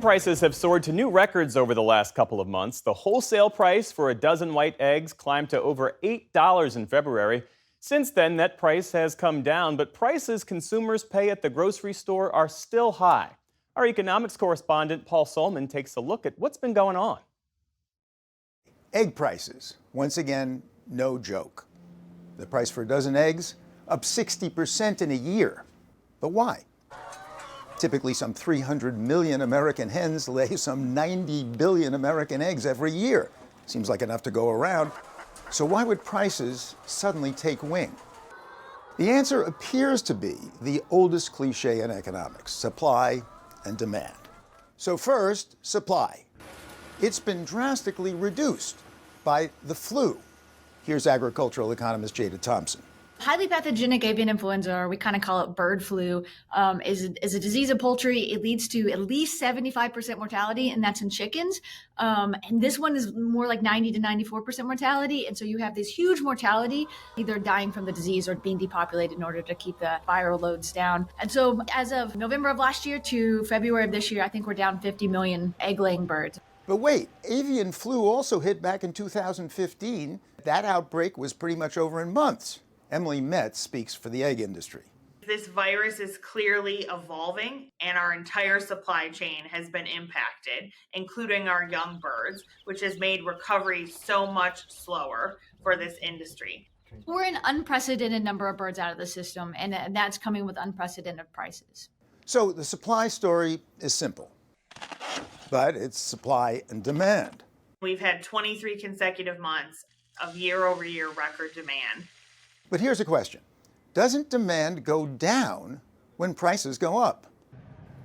Prices have soared to new records over the last couple of months. The wholesale price for a dozen white eggs climbed to over $8 in February. Since then, that price has come down, but prices consumers pay at the grocery store are still high. Our economics correspondent Paul Solman takes a look at what's been going on. Egg prices, once again, no joke. The price for a dozen eggs up 60% in a year. But why? Typically, some 300 million American hens lay some 90 billion American eggs every year. Seems like enough to go around. So why would prices suddenly take wing? The answer appears to be the oldest cliche in economics: supply and demand. So first, supply. It's been drastically reduced by the flu. Here's agricultural economist Jada Thompson. Highly pathogenic avian influenza, or we kind of call it bird flu, is a disease of poultry. It leads to at least 75% mortality, and that's in chickens. And this one is more like 90 to 94% mortality. And so you have this huge mortality, either dying from the disease or being depopulated in order to keep the viral loads down. And so as of November of last year to February of this year, I think we're down 50 million egg-laying birds. But wait, avian flu also hit back in 2015. That outbreak was pretty much over in months. Emily Metz speaks for the egg industry. This virus is clearly evolving, and our entire supply chain has been impacted, including our young birds, which has made recovery so much slower for this industry. We're an unprecedented number of birds out of the system, and that's coming with unprecedented prices. So the supply story is simple, but it's supply and demand. We've had 23 consecutive months of year-over-year record demand. But here's a question. Doesn't demand go down when prices go up?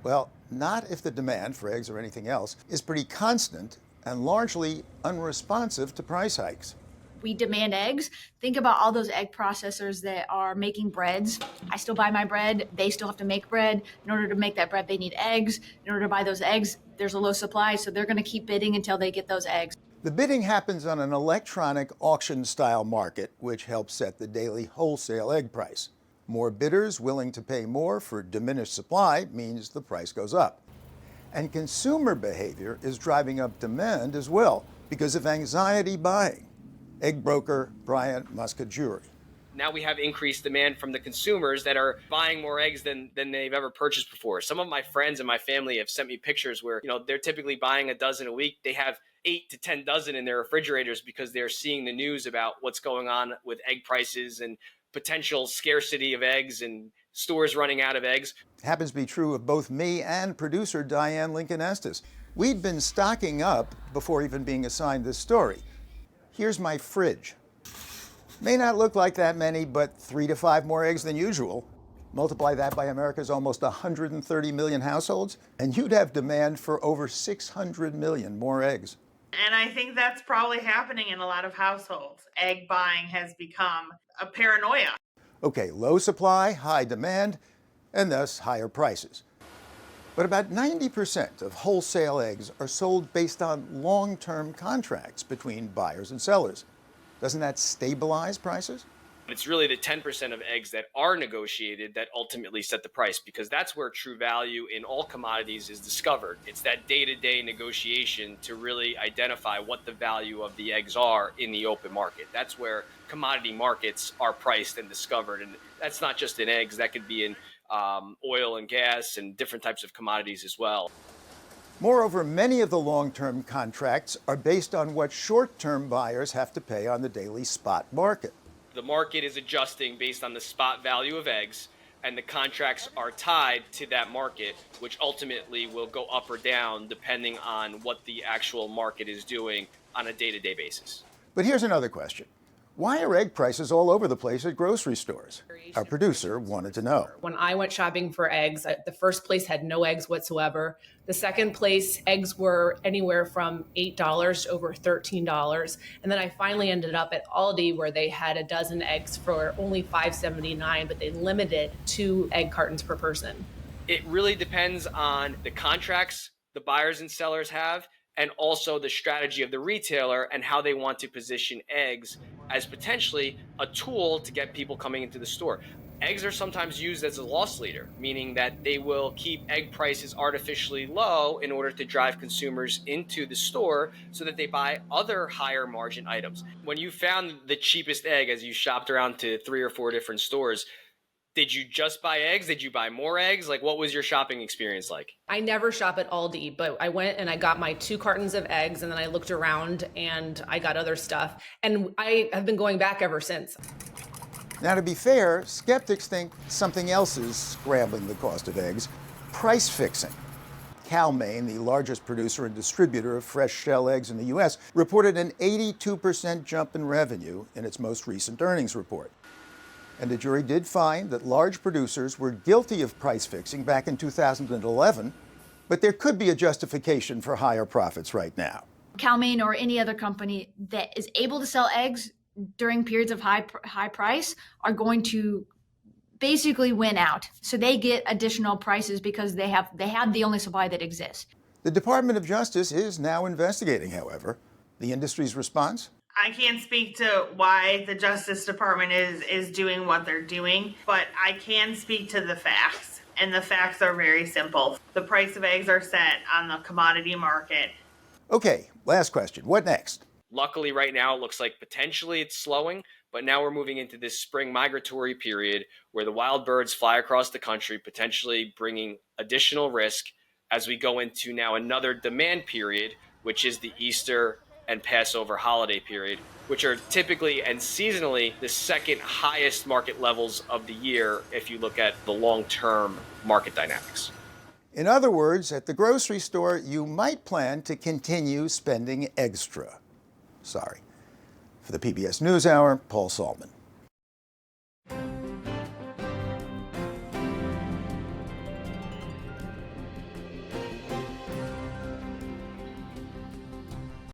Well, not if the demand for eggs or anything else is pretty constant and largely unresponsive to price hikes. We demand eggs. Think about all those egg processors that are making breads. I still buy my bread. They still have to make bread. In order to make that bread, they need eggs. In order to buy those eggs, there's a low supply, so they're going to keep bidding until they get those eggs. The bidding happens on an electronic auction-style market, which helps set the daily wholesale egg price. More bidders willing to pay more for diminished supply means the price goes up. And consumer behavior is driving up demand as well because of anxiety buying. Egg broker Brian Muscajuri. Now we have increased demand from the consumers that are buying more eggs than they've ever purchased before. Some of my friends and my family have sent me pictures where, they're typically buying a dozen a week. They have 8 to 10 dozen in their refrigerators because they're seeing the news about what's going on with egg prices and potential scarcity of eggs and stores running out of eggs. Happens to be true of both me and producer Diane Lincoln Estes. We'd been stocking up before even being assigned this story. Here's my fridge. May not look like that many, but 3 to 5 more eggs than usual. Multiply that by America's almost 130 million households, and you'd have demand for over 600 million more eggs. And I think that's probably happening in a lot of households. Egg buying has become a paranoia. Okay, low supply, high demand, and thus higher prices. But about 90% of wholesale eggs are sold based on long-term contracts between buyers and sellers. Doesn't that stabilize prices? It's really the 10% of eggs that are negotiated that ultimately set the price, because that's where true value in all commodities is discovered. It's that day-to-day negotiation to really identify what the value of the eggs are in the open market. That's where commodity markets are priced and discovered. And that's not just in eggs. That could be in oil and gas and different types of commodities as well. Moreover, many of the long-term contracts are based on what short-term buyers have to pay on the daily spot market. The market is adjusting based on the spot value of eggs, and the contracts are tied to that market, which ultimately will go up or down depending on what the actual market is doing on a day-to-day basis. But here's another question. Why are egg prices all over the place at grocery stores? Our producer wanted to know. When I went shopping for eggs, the first place had no eggs whatsoever. The second place, eggs were anywhere from $8 to over $13. And then I finally ended up at Aldi, where they had a dozen eggs for only $5.79, but they limited 2 egg cartons per person. It really depends on the contracts the buyers and sellers have, and also the strategy of the retailer and how they want to position eggs as potentially a tool to get people coming into the store. Eggs are sometimes used as a loss leader, meaning that they will keep egg prices artificially low in order to drive consumers into the store so that they buy other higher margin items. When you found the cheapest egg as you shopped around to 3 or 4 different stores, did you just buy eggs? Did you buy more eggs? Like, what was your shopping experience like? I never shop at Aldi, but I went and I got my 2 cartons of eggs, and then I looked around and I got other stuff. And I have been going back ever since. Now, to be fair, skeptics think something else is scrambling the cost of eggs: price fixing. Cal-Maine, the largest producer and distributor of fresh shell eggs in the U.S., reported an 82% jump in revenue in its most recent earnings report. And the jury did find that large producers were guilty of price fixing back in 2011, but there could be a justification for higher profits right now. Cal-Maine or any other company that is able to sell eggs during periods of high price are going to basically win out. So they get additional prices because they have the only supply that exists. The Department of Justice is now investigating, however. The industry's response? I can't speak to why the Justice Department is doing what they're doing, but I can speak to the facts. And the facts are very simple. The price of eggs are set on the commodity market. Okay, last question. What next? Luckily, right now, it looks like potentially it's slowing, but now we're moving into this spring migratory period where the wild birds fly across the country, potentially bringing additional risk as we go into now another demand period, which is the Easter and Passover holiday period, which are typically and seasonally the second highest market levels of the year if you look at the long-term market dynamics. In other words, at the grocery store, you might plan to continue spending extra. Sorry. For the PBS NewsHour, Paul Salman.